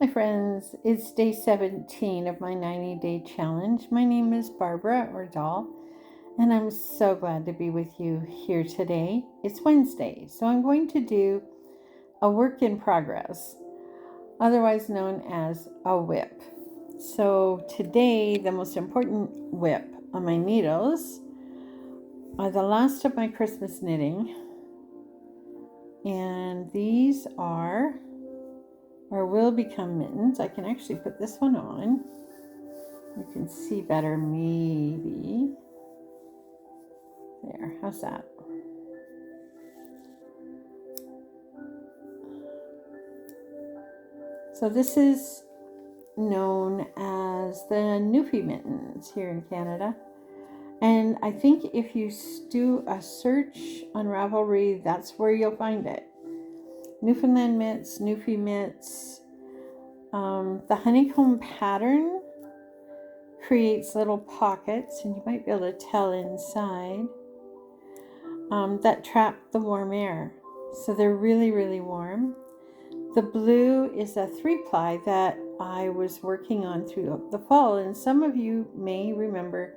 Hi, friends. It's day 17 of my 90-day challenge. My name is Barbara Ordal, and I'm so glad to be with you here today. It's Wednesday, so I'm going to do a work in progress, otherwise known as a whip. So, today, the most important whip on my needles are the last of my Christmas knitting, and these are or will become mittens. I can actually put this one on. You can see better, maybe. There, how's that? So this is known as the Newfie mittens here in Canada. And I think if you do a search on Ravelry, that's where you'll find it. Newfoundland mitts, Newfie mitts. The honeycomb pattern creates little pockets, and you might be able to tell inside, that trap the warm air. So they're really, really warm. The blue is a 3-ply that I was working on through the fall, and some of you may remember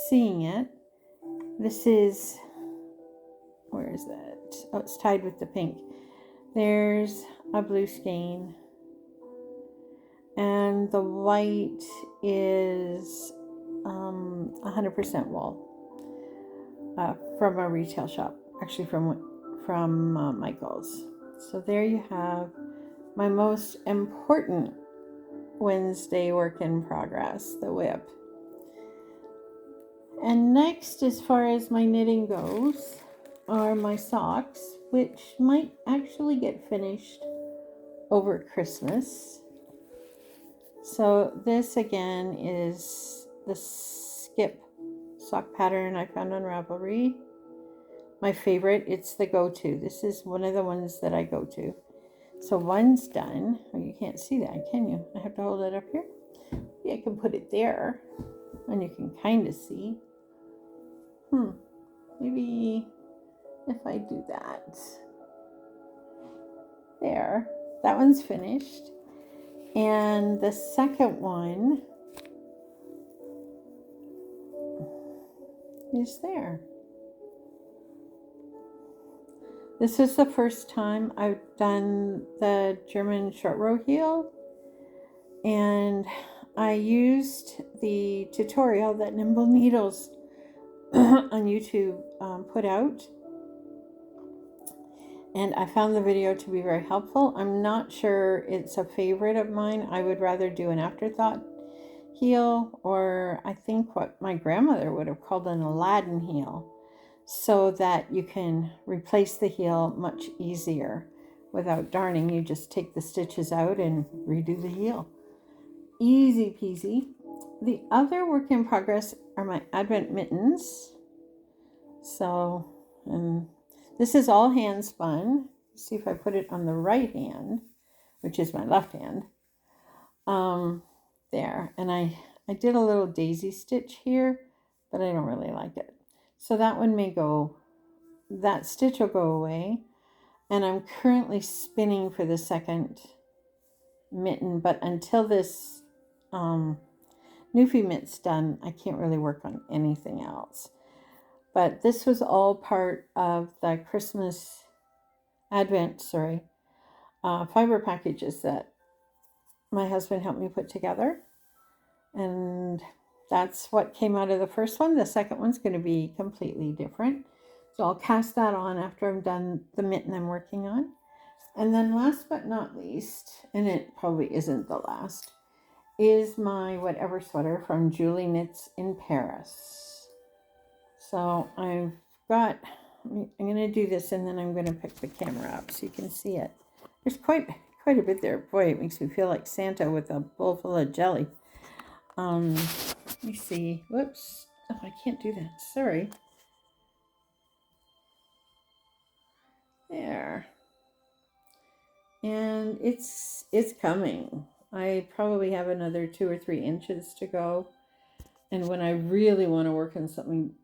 seeing it. This is, where is that? Oh, it's tied with the pink. There's a blue skein, and the white is 100% wool from a retail shop, actually from Michael's. So there you have my most important Wednesday work in progress, the whip. And next, as far as my knitting goes, are my socks, which might actually get finished over Christmas. So this again is the skip sock pattern I found on Ravelry. My favorite, it's the go-to. This is one of the ones that I go to. So one's done. Oh, you can't see that, can you? I have to hold it up here. Yeah, I can put it there, and you can kind of see. Maybe if I do that. There. That one's finished. And the second one is there. This is the first time I've done the German short row heel, and I used the tutorial that Nimble Needles on YouTube put out, and I found the video to be very helpful. I'm not sure it's a favorite of mine. I would rather do an afterthought heel, or I think what my grandmother would have called an Aladdin heel, so that you can replace the heel much easier without darning. You just take the stitches out and redo the heel. Easy peasy. The other work in progress are my Advent mittens. So, this is all hand spun. See if I put it on the right hand, which is my left hand. There, and I did a little daisy stitch here, but I don't really like it. So that one may go, that stitch will go away. And I'm currently spinning for the second mitten, but until this Newfie mitt's done, I can't really work on anything else. But this was all part of the Christmas Advent, fiber packages that my husband helped me put together. And that's what came out of the first one. The second one's going to be completely different. So I'll cast that on after I'm done the mitten I'm working on. And then last but not least, and it probably isn't the last, is my whatever sweater from Julie Knits in Paris. So I'm going to do this, and then I'm going to pick the camera up so you can see it. There's quite a bit there. Boy, it makes me feel like Santa with a bowl full of jelly. Let me see. Whoops. Oh, I can't do that. Sorry. There. And it's coming. I probably have another 2 or 3 inches to go. And when I really want to work on something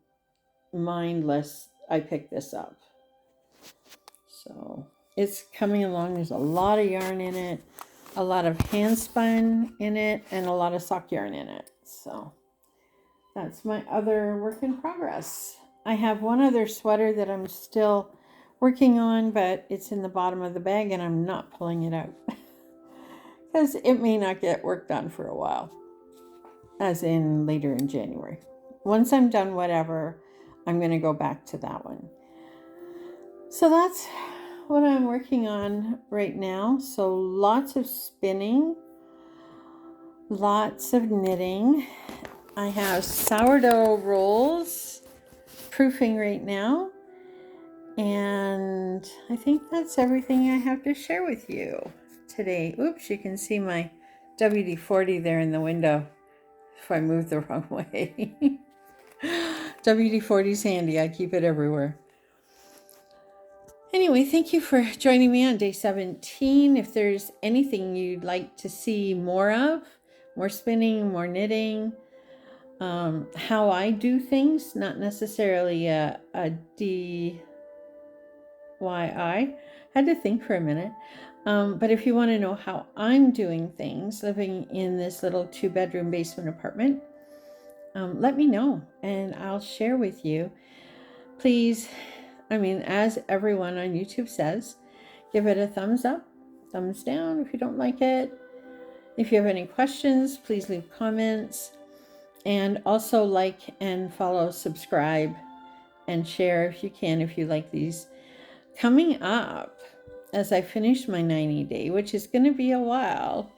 mindless, I pick this up. So it's coming along. There's a lot of yarn in it. a lot of hand spun in it and a lot of sock yarn in it. So that's my other work in progress. I have one other sweater that I'm still working on, but it's in the bottom of the bag and I'm not pulling it out because it may not get work done for a while, as in later in January. Once I'm done whatever, I'm going to go back to that one. So that's what I'm working on right now. So lots of spinning, lots of knitting. I have sourdough rolls proofing right now. And I think that's everything I have to share with you today. Oops, you can see my WD-40 there in the window if I move the wrong way. WD-40 is handy. I keep it everywhere. Anyway, thank you for joining me on day 17. If there's anything you'd like to see more of, more spinning, more knitting, how I do things, not necessarily a DIY. Had to think for a minute. But if you want to know how I'm doing things, living in this little 2-bedroom basement apartment, let me know and I'll share with you. Please, as everyone on YouTube says, give it a thumbs up, thumbs down if you don't like it. If you have any questions, please leave comments. And also like and follow, subscribe, and share if you can, if you like these. Coming up, as I finish my 90-day, which is going to be a while,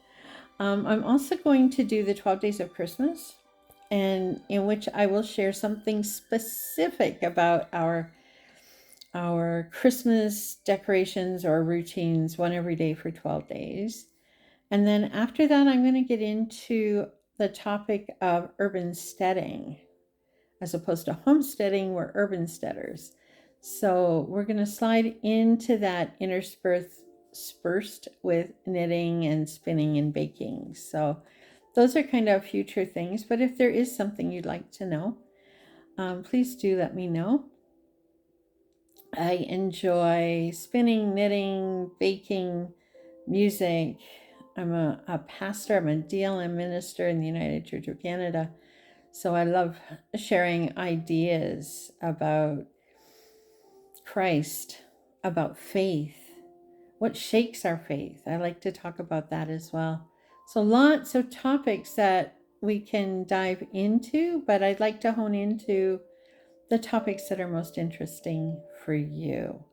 I'm also going to do the 12 Days of Christmas, and in which I will share something specific about our Christmas decorations or routines, one every day for 12 days. And then after that, I'm going to get into the topic of urban steading. As opposed to homesteading, we're urban steaders. So we're going to slide into that interspersed with knitting and spinning and baking. So those are kind of future things. But if there is something you'd like to know, please do let me know. I enjoy spinning, knitting, baking, music. I'm a pastor. I'm a DLM minister in the United Church of Canada. So I love sharing ideas about Christ, about faith, what shakes our faith. I like to talk about that as well. So lots of topics that we can dive into, but I'd like to hone into the topics that are most interesting for you.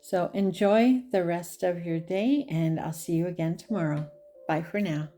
So enjoy the rest of your day, and I'll see you again tomorrow. Bye for now.